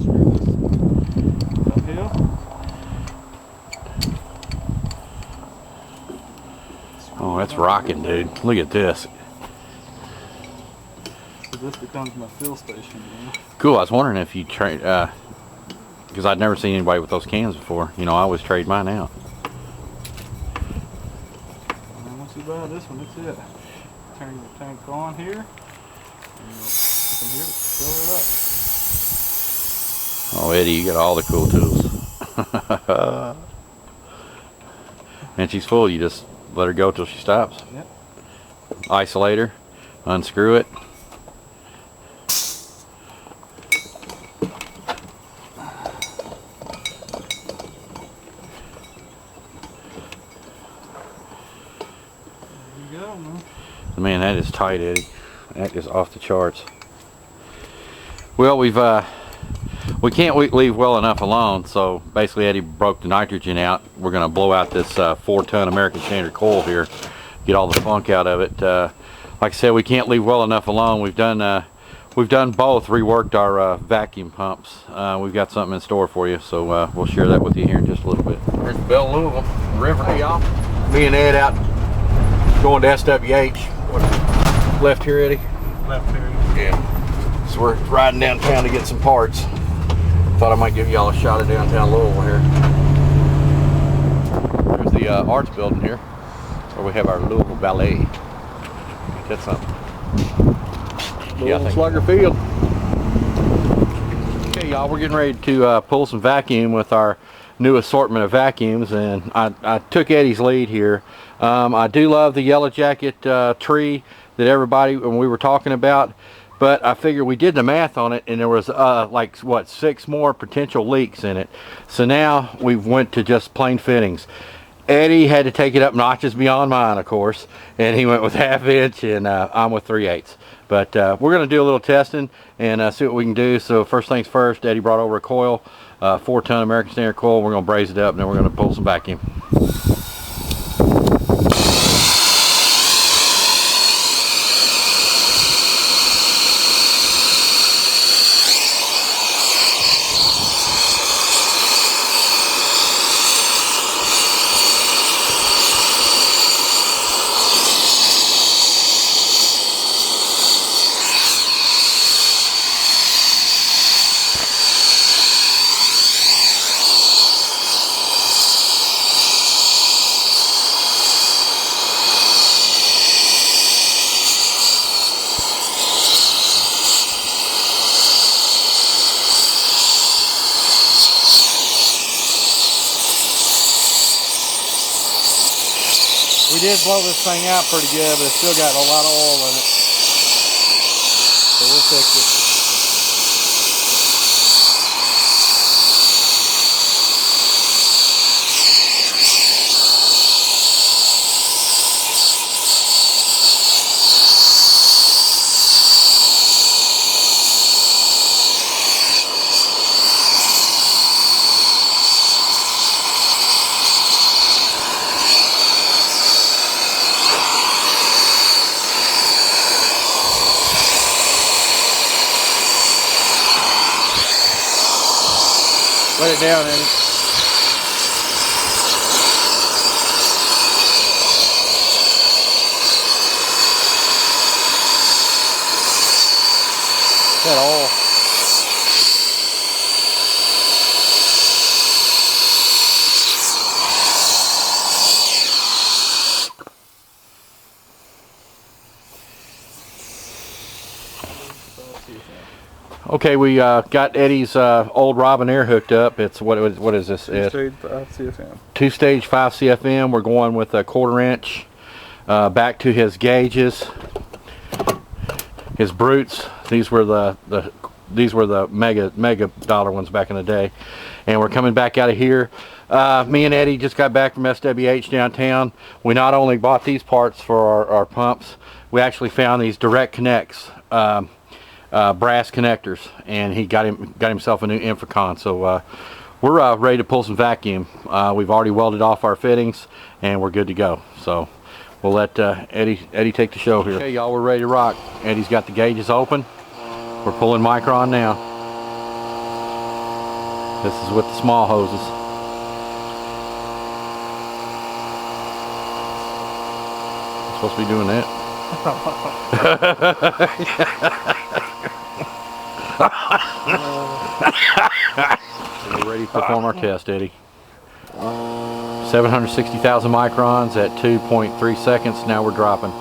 screw this uphill. Oh, that's rocking, dude. Look at this. So this becomes my fill station. Cool. I was wondering if you trade, because I'd never seen anybody with those cans before. You know, I always trade mine out. And once you buy this one, that's it. Turn your tank on here, and you'll come here to fill her up. Oh, Eddie, you got all the cool tools. And she's full. You just let her go till she stops. Yep. Isolate her, unscrew it. There you go, man. Man, that is tight, Eddie. That is off the charts. Well, we can't leave well enough alone, so basically Eddie broke the nitrogen out. We're going to blow out this 4-ton American Standard coil here, get all the funk out of it. Like I said, we can't leave well enough alone. We've done both, reworked our vacuum pumps. We've got something in store for you, so we'll share that with you here in just a little bit. Here's Bell Louisville River. Hey y'all, me and Ed out going to SWH. What, left here, Eddie? Left here. Yeah. So we're riding downtown to get some parts. Thought I might give y'all a shot of downtown Louisville here. There's the arts building here, where we have our Louisville Ballet. Ain't that something? Yeah, Slugger Field. Okay, y'all, we're getting ready to pull some vacuum with our new assortment of vacuums, and I took Eddie's lead here. I do love the yellow jacket tree that everybody, when we were talking about. But I figured we did the math on it, and there was like what, 6 more potential leaks in it. So now we went to just plain fittings. Eddie had to take it up notches beyond mine, of course, and he went with 1/2 inch, and I'm with 3/8. But we're going to do a little testing and see what we can do. So first things first, Eddie brought over a coil, 4-ton American Standard coil. We're going to braze it up, and then we're going to pull some vacuum. We did blow this thing out pretty good, but it's still got a lot of oil in it. So we'll fix it. Let it down, Eddie. That oil. Okay, we got Eddie's old Robinair hooked up. It's what is this? Two-stage 5 CFM. 2-stage 5 CFM. We're going with a 1/4 inch back to his gauges, his brutes. These were the mega dollar ones back in the day, and we're coming back out of here. Me and Eddie just got back from SWH downtown. We not only bought these parts for our pumps, we actually found these direct connects. Brass connectors, and he got himself a new Infracon. So we're ready to pull some vacuum. We've already welded off our fittings, and we're good to go. So we'll let Eddie take the show here. Okay, y'all, we're ready to rock. Eddie's got the gauges open. We're pulling micron now. This is with the small hoses. I'm supposed to be doing that. So we're ready to perform our test, Eddie. 760,000 microns at 2.3 seconds. Now we're dropping.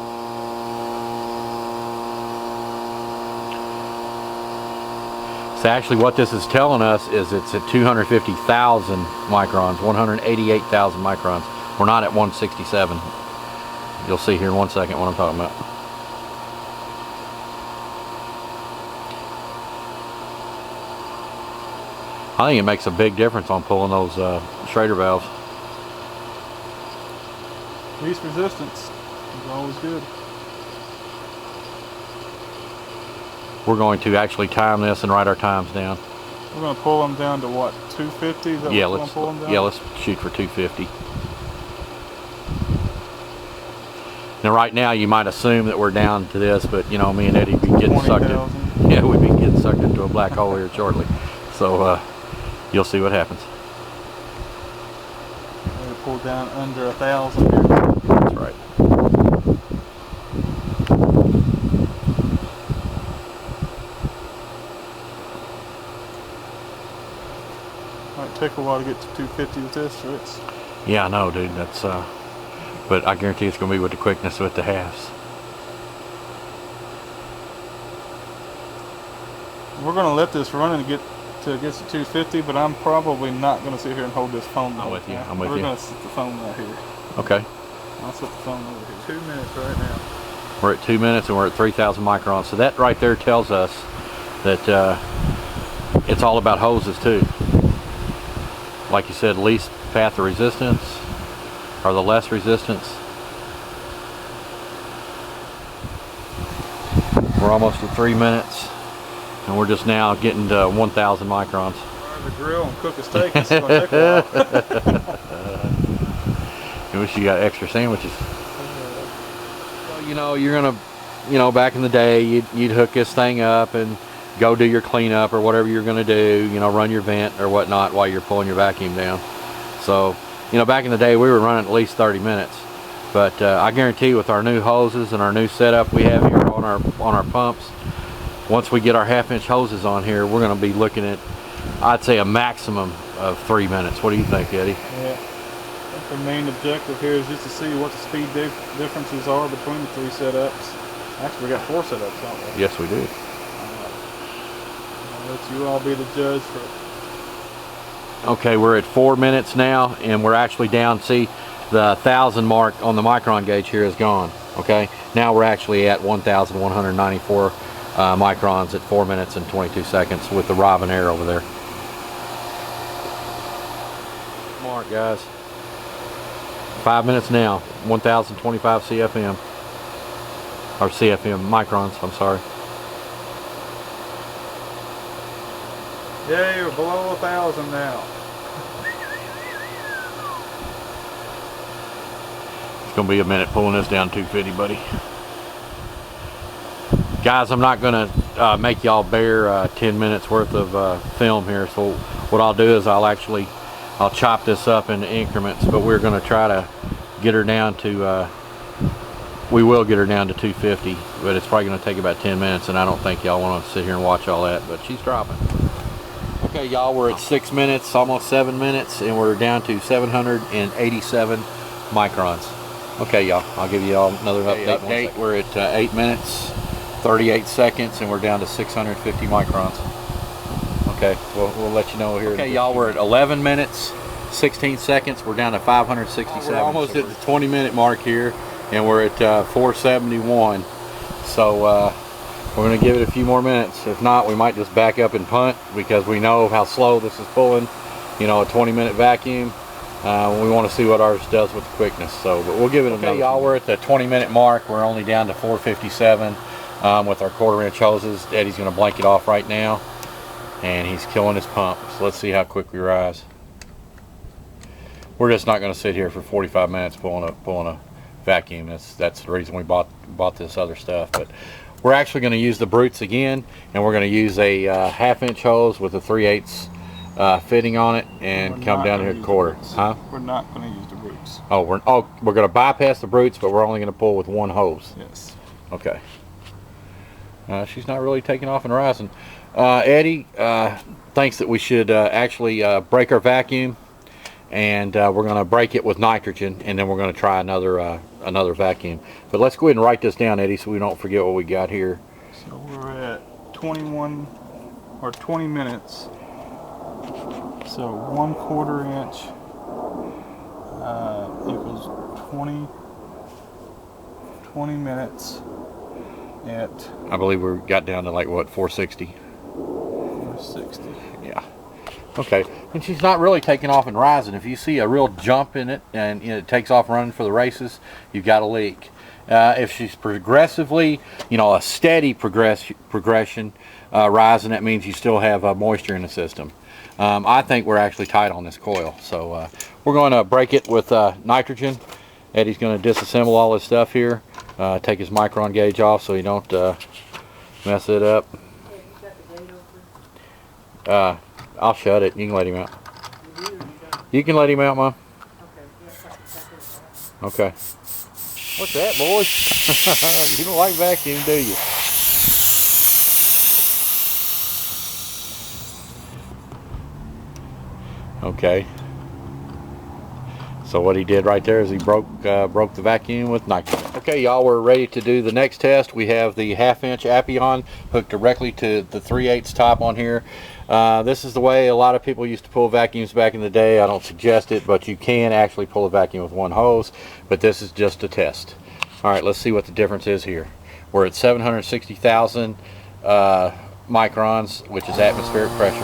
So actually what this is telling us is it's at 250,000 microns, 188,000 microns. We're not at 167. You'll see here in 1 second what I'm talking about. I think it makes a big difference on pulling those Schrader valves. Least resistance is always good. We're going to actually time this and write our times down. We're going to pull them down to what, 250? Is that Yeah, what we're gonna pull them down? yeah, let's shoot for 250. Now right now you might assume that we're down to this, but you know, me and Eddie be getting sucked in. Yeah, we'd be getting sucked into a black hole here shortly. So you'll see what happens. We're going to pull down under 1,000 here. That's right. Might take a while to get to 250 with this, Fritz. Yeah, I know, dude. That's but I guarantee it's going to be with the quickness with the halves. We're going to let this run and get to 250, but I'm probably not going to sit here and hold this phone. I'm with you. I'm with you. We're you. going to set the phone right here. Okay. I'll set the phone over here. 2 minutes right now. We're at 2 minutes and we're at 3,000 microns. So that right there tells us that it's all about hoses too. Like you said, least path of resistance or the less resistance. We're almost at 3 minutes and we're just now getting to 1,000 microns. Fire the grill and cook a steak. It's going to take a while. I wish you got extra sandwiches. Well, you know, you're gonna, you know, back in the day, you'd hook this thing up and go do your cleanup or whatever you're gonna do. You know, run your vent or whatnot while you're pulling your vacuum down. So, you know, back in the day, we were running at least 30 minutes. But I guarantee, with our new hoses and our new setup we have here on our pumps, once we get our 1/2-inch hoses on here, we're gonna be looking at, I'd say, a maximum of 3 minutes. What do you think, Eddie? Yeah. The main objective here is just to see what the speed differences are between the 3 setups. Actually, we got 4 setups, don't we? Yes, we do. I'll let you all be the judge for it. Okay, we're at 4 minutes now, and we're actually down. See, the 1,000 mark on the micron gauge here is gone. Okay, now we're actually at 1,194 microns at 4 minutes and 22 seconds with the Robin Air over there. Mark, guys. 5 minutes now, 1,025 CFM, or CFM microns, I'm sorry. Yay, we're below 1,000 now. It's gonna be a minute pulling this down 250, buddy. Guys, I'm not gonna make y'all bear 10 minutes worth of film here, so what I'll do is I'll chop this up into increments, but we're going to try to get her down to, we will get her down to 250, but it's probably going to take about 10 minutes, and I don't think y'all want to sit here and watch all that, but she's dropping. Okay, y'all, we're at 6 minutes, almost 7 minutes, and we're down to 787 microns. Okay, y'all, I'll give you all another update. We're at 8 minutes, 38 seconds, and we're down to 650 microns. Okay, we'll let you know here. Okay, y'all, we're at 11 minutes, 16 seconds. We're down to 567. We're almost at the 20-minute mark here, and we're at 471. So we're going to give it a few more minutes. If not, we might just back up and punt because we know how slow this is pulling. You know, a 20-minute vacuum. We want to see what ours does with the quickness. So, but we'll give it another. Okay, y'all, we're at the 20-minute mark. We're only down to 457 with our 1/4-inch hoses. Eddie's going to blanket off right now. And he's killing his pump, so let's see how quick we rise. We're just not going to sit here for 45 minutes pulling a vacuum. That's the reason we bought this other stuff. But we're actually going to use the brutes again, and we're going to use a 1/2-inch hose with a 3/8 fitting on it and We're come not down gonna here at use the quarter. roots. Huh? We're not going to use the roots. Oh, we're going to bypass the brutes, but we're only going to pull with one hose. Yes. Okay. She's not really taking off and rising. Eddie thinks that we should actually break our vacuum, and we're going to break it with nitrogen, and then we're going to try another vacuum. But let's go ahead and write this down, Eddie, so we don't forget what we got here. So we're at 21 or 20 minutes. So 1/4 inch equals 20 minutes at, I believe we got down to like what, 460? 460. Yeah. Okay. And she's not really taking off and rising. If you see a real jump in it and it takes off running for the races, you've got a leak. If she's progressively, a steady progression rising, that means you still have moisture in the system. I think we're actually tight on this coil, so we're going to break it with nitrogen. Eddie's going to disassemble all this stuff here, take his micron gauge off so he don't mess it up. I'll shut it. You can let him out. You can let him out, Mom. Okay. What's that, boys? You don't like vacuum, do you? Okay. So what he did right there is he broke the vacuum with nitrogen. Okay, y'all, we're ready to do the next test. We have the 1/2 inch Appion hooked directly to the 3/8 top on here. This is the way a lot of people used to pull vacuums back in the day. I don't suggest it, but you can actually pull a vacuum with one hose, but this is just a test. All right, let's see what the difference is here. We're at 760,000 microns, which is atmospheric pressure.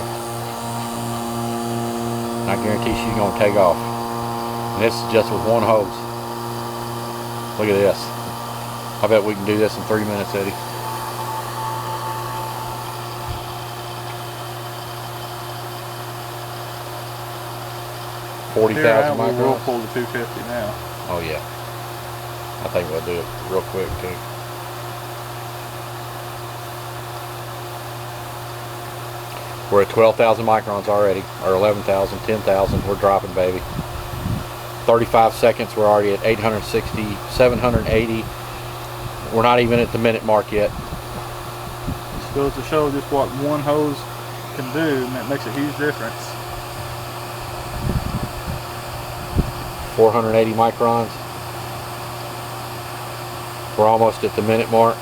And I guarantee she's going to take off. And this is just with one hose. Look at this. I bet we can do this in 3 minutes, Eddie. Here, 40,000 microns. we'll pull the 250 now. Oh yeah. I think we'll do it real quick too. We're at 12,000 microns already, or 11,000, 10,000. We're dropping, baby. 35 seconds. We're already at 860, 780. We're not even at the minute mark yet. This goes to show just what one hose can do, and that makes a huge difference. 480 microns. We're almost at the minute mark.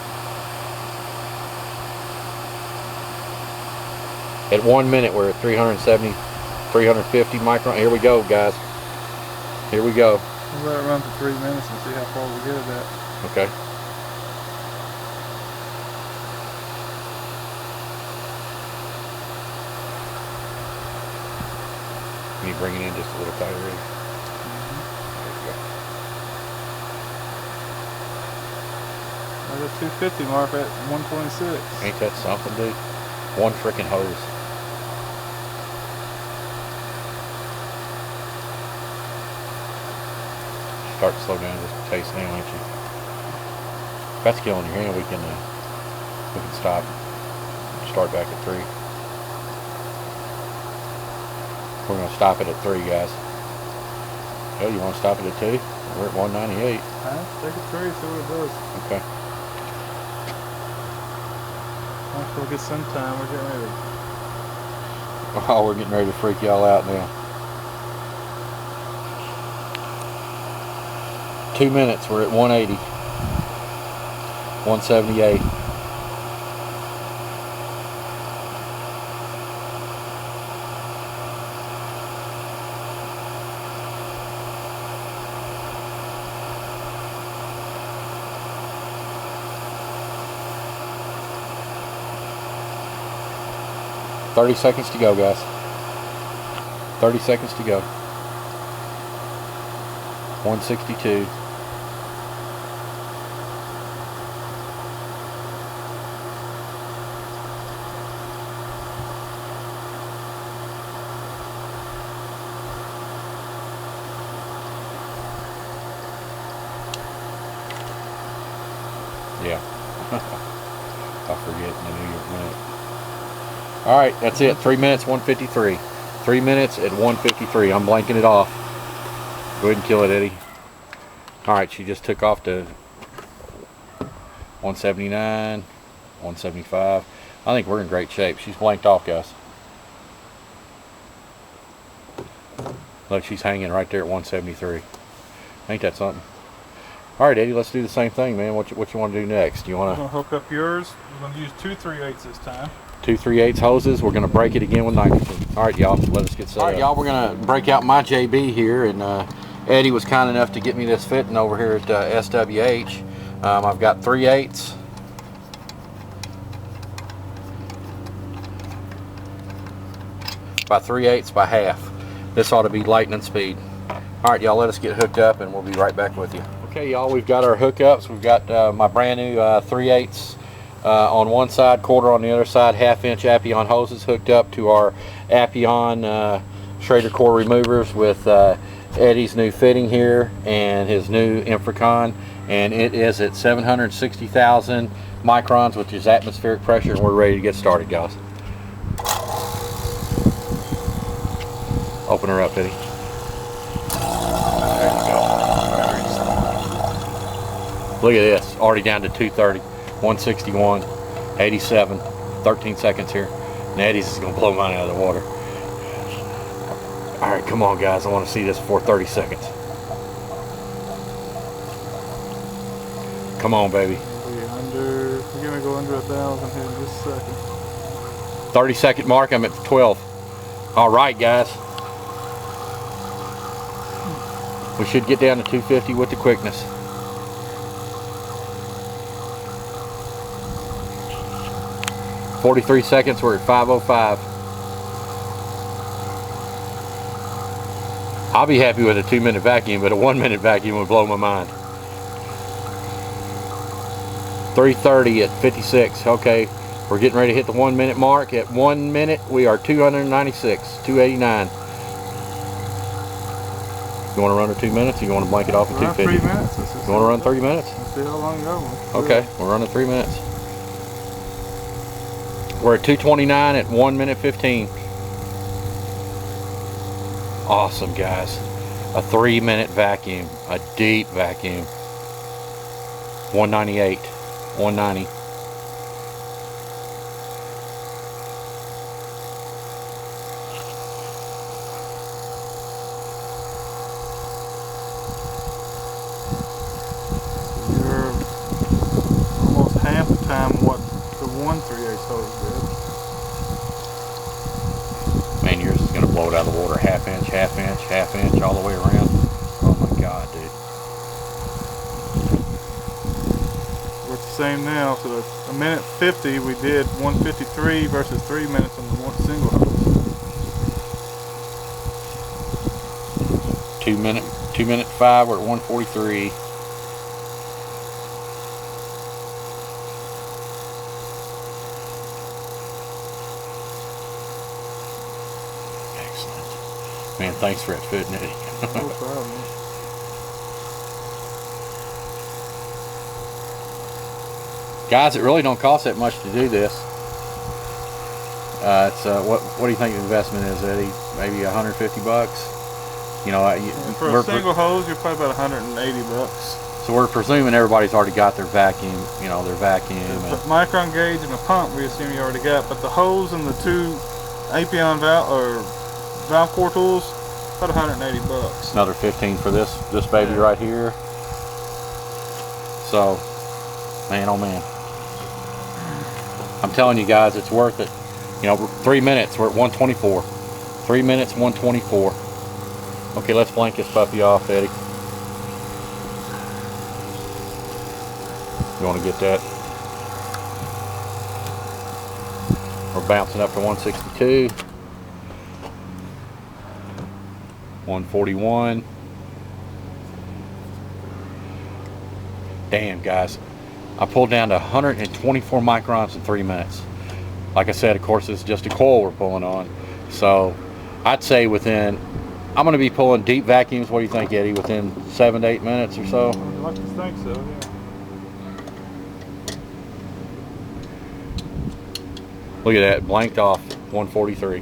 At 1 minute, we're at 370, 350 microns. Here we go, guys. Here we go. We'll let it run for 3 minutes and see how far we get at that. Okay. Can you bring it in just a little tighter, Rick? There's a 250 mark at 126. Ain't that something, dude? One freaking hose. Start to slow down just a taste now, ain't you? If that's killing your hand, we can stop. Start back at 3. We're gonna stop it at 3, guys. Oh, you want to stop it at 2? We're at 198. Take it 3, see what it does. Okay. Once we'll get some time, we're getting ready. Oh, we're getting ready to freak y'all out now. 2 minutes, we're at 180. 178. $30 seconds to go, guys. 30 seconds to go. 162. Yeah. I forget in the New York minute. All right, that's it. 3 minutes, 153. 3 minutes at 1:53. I'm blanking it off. Go ahead and kill it, Eddie. Alright, she just took off to 179, 175. I think we're in great shape. She's blanked off, guys. Look, she's hanging right there at 173. Ain't that something? Alright, Eddie, let's do the same thing, man. What you want to do next? You want to hook up yours? We're going to use 2 3/8 this time. 2 3/8 hoses. We're going to break it again with nitrogen. Alright, y'all, let us get set up. Alright, y'all, we're going to break out my JB here, and Eddie was kind enough to get me this fitting over here at SWH. I've got 3/8. By 3/8 by half. This ought to be lightning speed. Alright, y'all, let us get hooked up and we'll be right back with you. Okay, y'all, we've got our hookups. We've got my brand new 3/8 on one side, quarter on the other side, 1/2-inch Appion hoses hooked up to our Appion Schrader core removers with Eddie's new fitting here and his new Infracon, and it is at 760,000 microns, which is atmospheric pressure, and we're ready to get started, guys. Open her up, Eddie. There you go. Look at this, already down to 230, 161, 87, 13 seconds here. And Eddie's is gonna blow mine out of the water. All right, come on, guys. I want to see this before 30 seconds. Come on, baby. We're gonna go under 1,000 here in just a second. 30-second mark. I'm at 12. All right, guys. We should get down to 250 with the quickness. "43 seconds. We're at 505. I'll be happy with a 2-minute vacuum, but a 1-minute vacuum would blow my mind. 3:30 at 56. Okay, we're getting ready to hit the 1-minute mark. At 1 minute, we are 296, 289. You want to run to 2 minutes, or you want to blank it off at 250? 3 minutes. You want to run 30 minutes? Let's see how long you go. Okay, we're running 3 minutes. We're at 229 at 1 minute 15. Awesome, guys. A 3-minute vacuum, a deep vacuum. 198, 190. You're almost half the time what the 1 3/8 hose did. Man, yours is gonna blow it out of the water. 1/2 inch, 1/2 inch, 1/2 inch, all the way around. Oh my God, dude. We're at the same now, so a minute 50 we did 153 versus 3 minutes on the one single hose. 2 minute 5, we're at 143. Excellent. Man, thanks for that fitting, Eddie. No problem. Guys, it really don't cost that much to do this. It's what do you think the investment is, Eddie? Maybe 150 bucks. You know, for a single hose, you're probably about 180 bucks. So we're presuming everybody's already got their vacuum, you know, their vacuum. The micron gauge and the pump we assume you already got, but the hose and the 2 Appion valve core tools, about 180 bucks. Another 15 for this baby right here. So, man, oh man. I'm telling you guys, it's worth it. You know, 3 minutes, we're at 124. 3 minutes, 124. Okay, let's blank this puppy off, Eddie. You want to get that? We're bouncing up to 162. 141. Damn, guys. I pulled down to 124 microns in 3 minutes. Like I said, of course, it's just a coil we're pulling on. So I'd say within, I'm going to be pulling deep vacuums. What do you think, Eddie? Within 7 to 8 minutes or so? I'd like to think so, yeah. Look at that, blanked off, 143.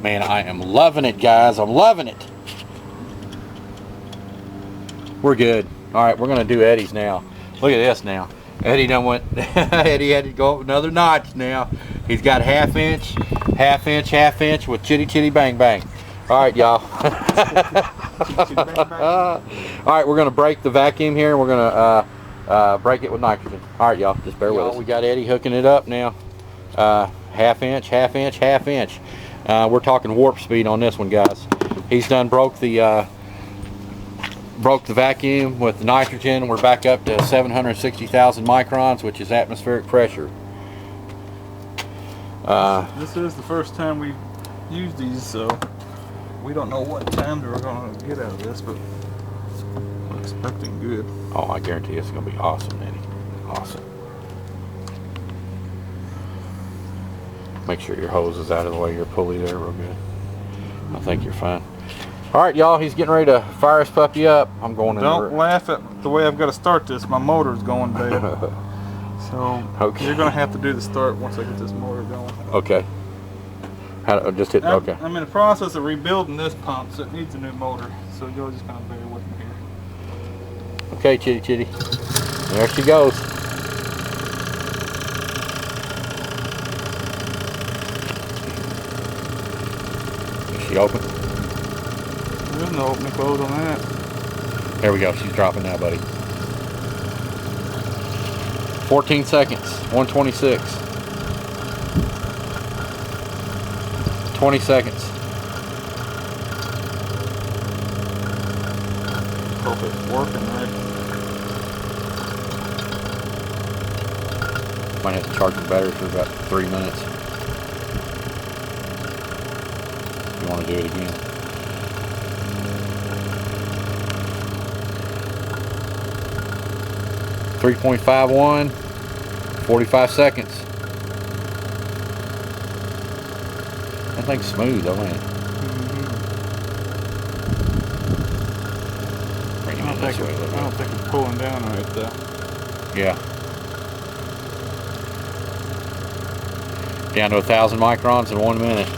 Man, I am loving it, guys. I'm loving it. We're good. All right, we're gonna do Eddie's now. Look at this now. Eddie done went. Eddie had to go up another notch now. He's got half inch with chitty chitty bang bang. All right, y'all. All right, we're gonna break the vacuum here, and we're gonna break it with nitrogen. All right, y'all, just bear with us. We got Eddie hooking it up now. Half inch. We're talking warp speed on this one, guys. He's done broke the vacuum with the nitrogen. We're back up to 760,000 microns, which is atmospheric pressure. This is the first time we've used these, so we don't know what time we're going to get out of this, but we're expecting good. Oh, I guarantee it's going to be awesome, Eddie. Awesome. Make sure your hose is out of the way, your pulley there real good. I think you're fine. All right, y'all, he's getting ready to fire his puppy up. I'm going in. Don't laugh at the way I've got to start this. My motor's going bad. So okay. You're going to have to do the start once I get this motor going. Okay. Just hit, okay. I'm in the process of rebuilding this pump, so it needs a new motor. So you'll just kind of bear with me here. Okay, Chitty Chitty. There she goes. Is she open? There's no opening close on that. There we go. She's dropping now, buddy. 14 seconds. 126. 20 seconds. Hope it's working right. Might have to charge the battery for about 3 minutes. You want to do it again? .51, 45 seconds. That thing's smooth, though, ain't it? Bring him in this way a little bit. I don't think it's pulling down right though. Yeah. Down to 1,000 microns in 1 minute.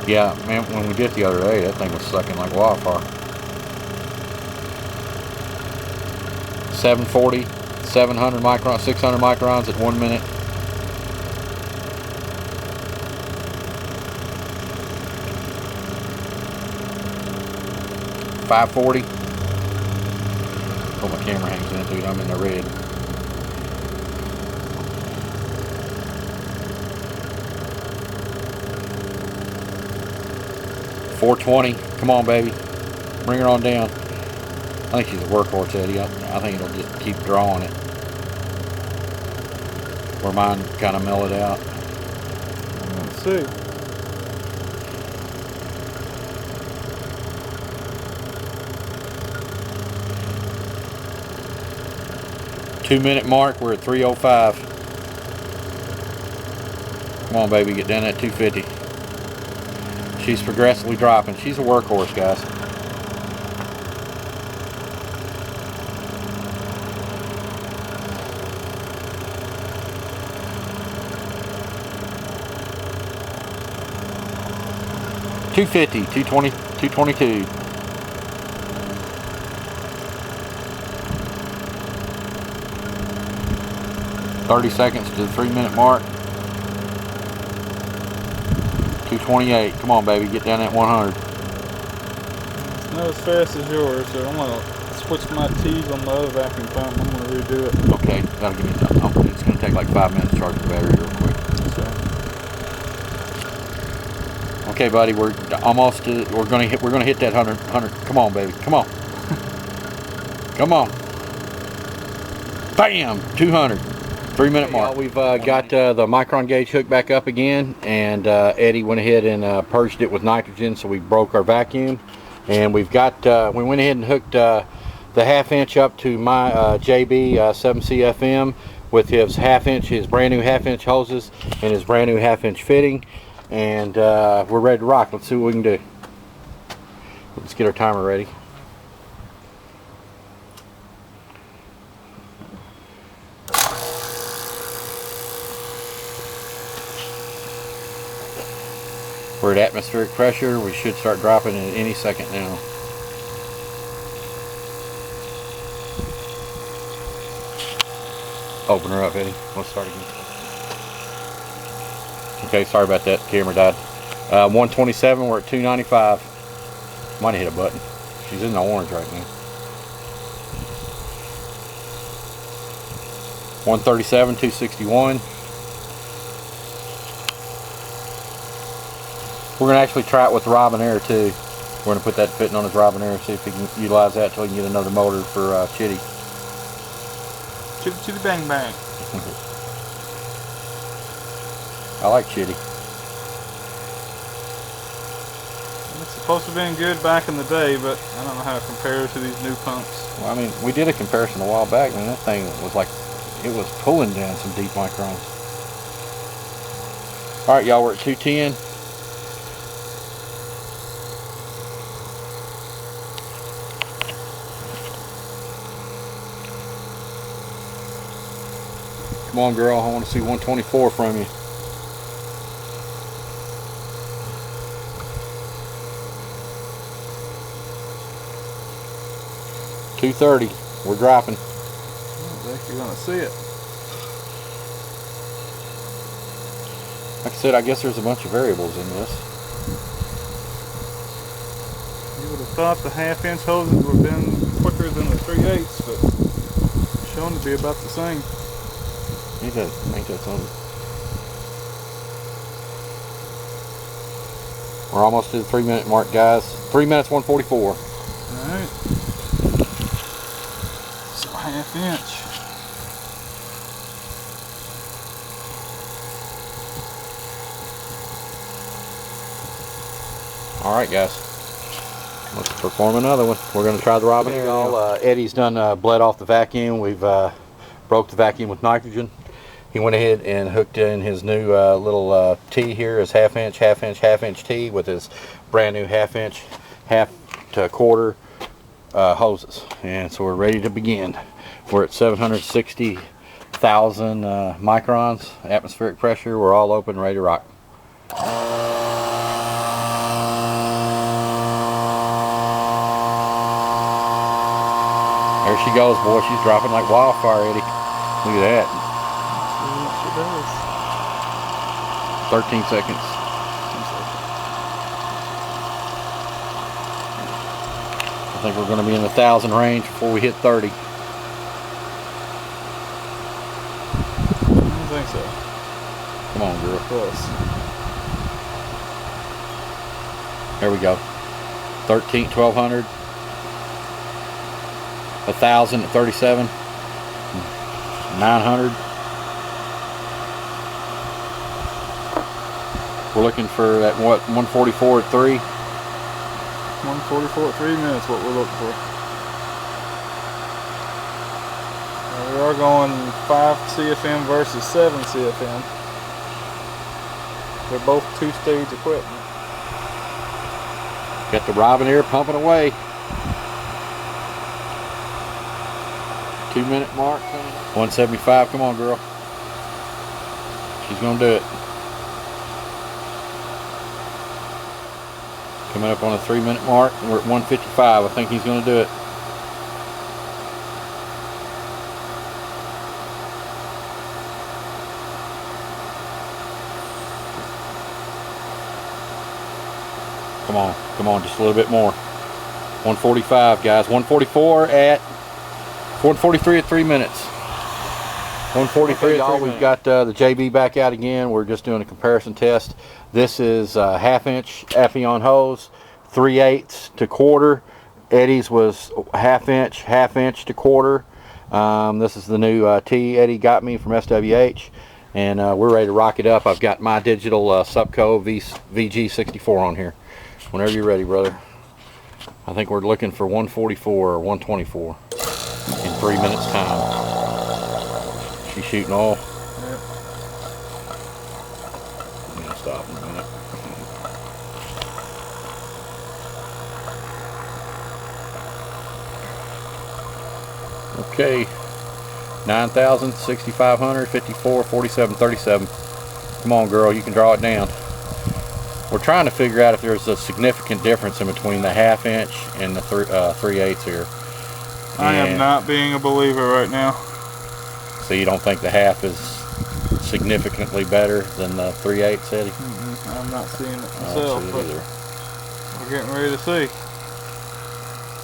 Yeah, man, when we did the other day, that thing was sucking like wildfire. 740, 700 microns, 600 microns at 1 minute. .540. Oh, my camera hangs in, dude. I'm in the red. .420. Come on, baby. Bring her on down. I think she's a workhorse, Eddie. I think it'll just keep drawing it. Where mine kind of mellowed out. Let's see. .2 minute mark, we're at 305. Come on, baby, get down at 250. She's progressively dropping. She's a workhorse, guys. .250, 220, 222. .30 seconds to the 3 minute mark. 228. Come on, baby, get down at 100. It's not as fast as yours, so I'm gonna switch my T's on the other vacuum pump. I'm gonna redo it. Okay, that'll give me time. Oh, it's gonna take like 5 minutes to charge the battery real quick. Okay, buddy, we're almost to, we're gonna hit that 100. Come on, baby, come on. Come on. Bam, 200. 3 minute mark. We've got the micron gauge hooked back up again, and Eddie went ahead and purged it with nitrogen, so we broke our vacuum. And we've got, we went ahead and hooked the half inch up to my JB 7CFM with his his brand new half inch hoses and his brand new half inch fitting. And we're ready to rock. Let's see what we can do. Let's get our timer ready. We're at atmospheric pressure. We should start dropping in any second now. Open her up, Eddie. Let's start again. Okay, sorry about that. Camera died. 127, we're at 295. Might have hit a button. She's in the orange right now. 137, 261. We're going to actually try it with the Robinair too. We're going to put that fitting on his Robinair and see if we can utilize that until we can get another motor for Chitty. Chitty chitty bang bang. I like Chitty. It's supposed to have been good back in the day, but I don't know how it compares to these new pumps. Well, I mean, we did a comparison a while back, and that thing was like, it was pulling down some deep microns. All right, y'all, we're at 210. Come on, girl, I want to see 124 from you. $230. We're dropping. I think you're gonna see it. Like I said, I guess there's a bunch of variables in this. You would have thought the 1/2-inch hoses would have been quicker than the 3/8, but it's shown to be about the same. Ain't that something? We're almost to the 3-minute mark, guys. 3 minutes, 144. Alright. So 1/2 inch. Alright, guys. Let's perform another one. We're going to try the Robinair. Eddie's done bled off the vacuum. We've broke the vacuum with nitrogen. He went ahead and hooked in his new little T here, his 1/2 inch, 1/2 inch T with his brand new 1/2 inch, 1/2 to 1/4 hoses. And so we're ready to begin. We're at 760,000 microns, atmospheric pressure. We're all open, ready to rock. There she goes, boy. She's dropping like wildfire, Eddie. Look at that. She does. 13 seconds. I think we're going to be in the 1,000 range before we hit 30. I don't think so. Come on, girl. Close. There we go. 1,200. 1,000 at 37. 900. We're looking for that, what, 144 at 3? 144 at 3 minutes, what we're looking for. We are going 5 CFM versus 7 CFM. They're both 2-stage equipment. Got the Robinair pumping away. 2-minute mark. 175. Come on, girl. She's gonna do it. Coming up on a 3-minute mark. We're at 155. I think he's gonna do it. Come on, just a little bit more. 145, guys. 144 at 143 at 3 minutes. 143 at 3 minutes. We've got the JB back out again. We're just doing a comparison test. This is 1/2 inch Appion hose, 3/8 to 1/4. Eddie's was 1/2 inch to 1/4. This is the new T Eddie got me from SWH, and we're ready to rock it up. I've got my digital Supco VG64 on here. Whenever you're ready, brother. I think we're looking for 144 or 124 in 3 minutes time. She's shooting oil. Yep. I'm gonna stop in a minute. Okay. 9,000, 6,500, 54, 47, 37. Come on, girl, you can draw it down. We're trying to figure out if there's a significant difference in between the 1/2 inch and the 3/8 here. I am not being a believer right now. So you don't think the 1/2 is significantly better than the 3/8, Eddie? I'm not seeing it myself, I don't see it either. We're getting ready to see.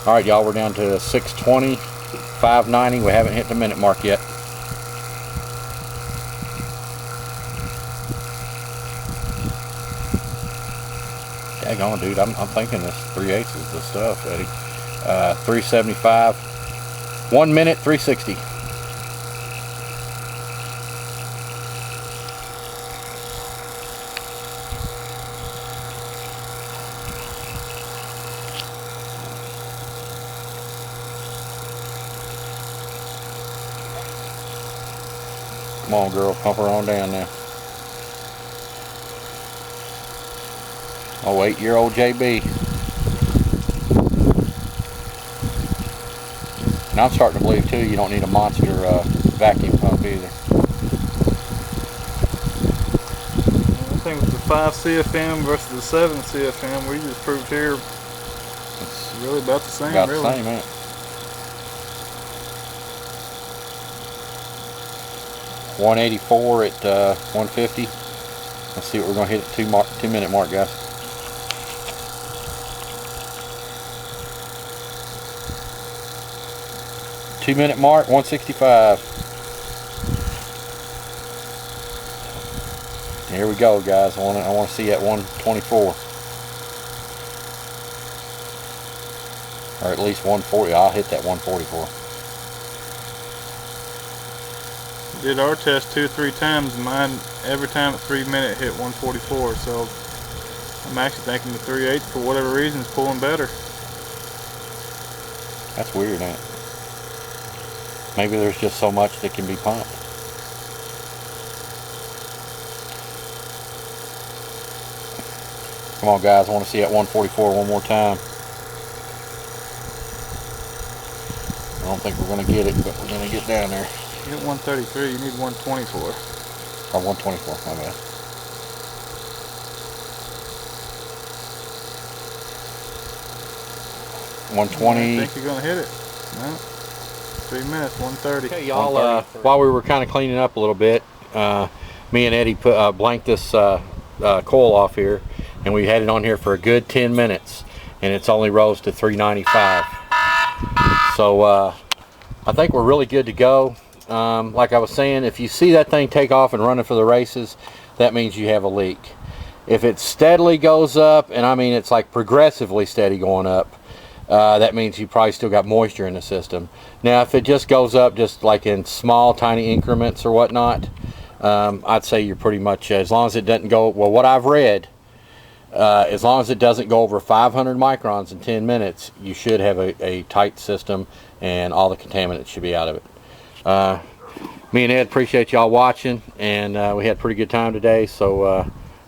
All right, y'all, we're down to 620, 590. We haven't hit the minute mark yet. Daggone, dude, I'm thinking this 3/8 is the stuff, Eddie. 375, 1 minute, 360. Come on, girl, pump her on down now. Oh, 8-year-old JB. And I'm starting to believe too, you don't need a monster vacuum pump either. I think with the 5 CFM versus the 7 CFM, we just proved here it's really about the same. About the same, ain't it? $184 at 150. Let's see what we're gonna hit at 2 minute mark, guys. Two-minute mark, 165. Here we go, guys. I want to see at 124, or at least 140. I'll hit that 144. Did our test 2 or 3 times. Mine every time at 3 minute hit 144. So I'm actually thinking the 3/8 for whatever reason is pulling better. That's weird, ain't it? Maybe there's just so much that can be pumped. Come on, guys. I want to see at 144 one more time. I don't think we're going to get it, but we're going to get down there. You hit 133, you need 124. Or 124, my bad. $120. I think you're going to hit it. No. 3 minutes, 130. Okay, y'all, while we were kind of cleaning up a little bit, me and Eddie blanked this coil off here, and we had it on here for a good 10 minutes, and it's only rose to 395. So I think we're really good to go. Like I was saying, if you see that thing take off and running for the races, that means you have a leak. If it steadily goes up, and I mean it's like progressively steady going up, that means you probably still got moisture in the system. Now if it just goes up just like in small tiny increments or whatnot, I'd say you're pretty much, as long as it doesn't go, well, what I've read, as long as it doesn't go over 500 microns in 10 minutes, you should have a tight system and all the contaminants should be out of it. Me and Ed appreciate y'all watching, and we had a pretty good time today, so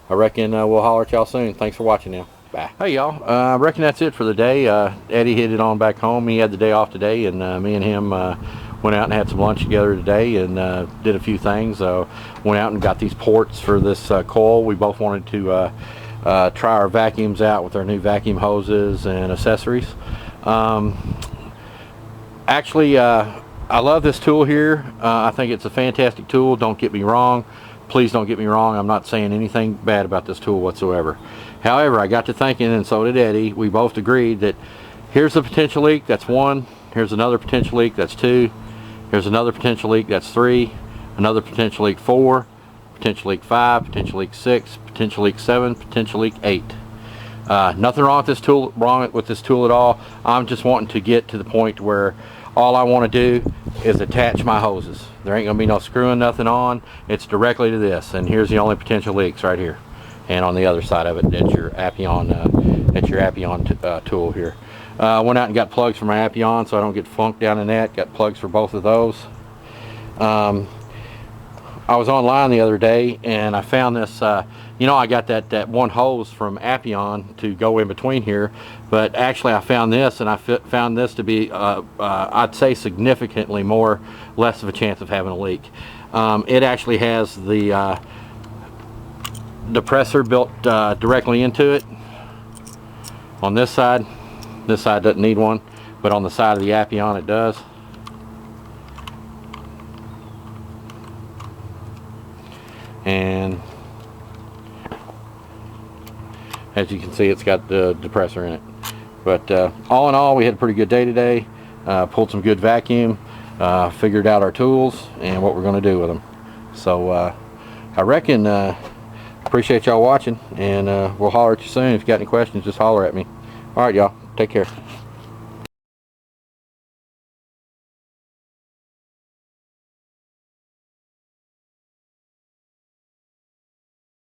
I reckon we'll holler at y'all soon. Thanks for watching now. Bye. Hey y'all, I reckon that's it for the day. Eddie headed on back home. He had the day off today, and me and him went out and had some lunch together today and did a few things. Went out and got these ports for this coil. We both wanted to try our vacuums out with our new vacuum hoses and accessories. Actually, I love this tool here. I think it's a fantastic tool. Don't get me wrong. Please don't get me wrong. I'm not saying anything bad about this tool whatsoever. However, I got to thinking, and so did Eddie, we both agreed that here's a potential leak, that's 1. Here's another potential leak, that's 2. Here's another potential leak, that's 3. Another potential leak, 4. Potential leak, 5. Potential leak, 6. Potential leak, 7. Potential leak, 8. Nothing wrong with this tool at all. I'm just wanting to get to the point where all I want to do is attach my hoses. There ain't gonna be no screwing nothing on. It's directly to this, and here's the only potential leaks right here. And on the other side of it, that's your Appion, tool here. Went out and got plugs for my Appion so I don't get funked down in that. Got plugs for both of those. I was online the other day and I found this, you know, I got that one hose from Appion to go in between here, but actually I found this, and I found this to be, I'd say significantly less of a chance of having a leak. It actually has the depressor built directly into it. On this side doesn't need one, but on the side of the Appion it does. And as you can see, it's got the depressor in it. But all in all, we had a pretty good day today. Pulled some good vacuum, figured out our tools and what we're going to do with them. So I reckon, appreciate y'all watching, and we'll holler at you soon. If you got any questions, just holler at me. All right, y'all, take care.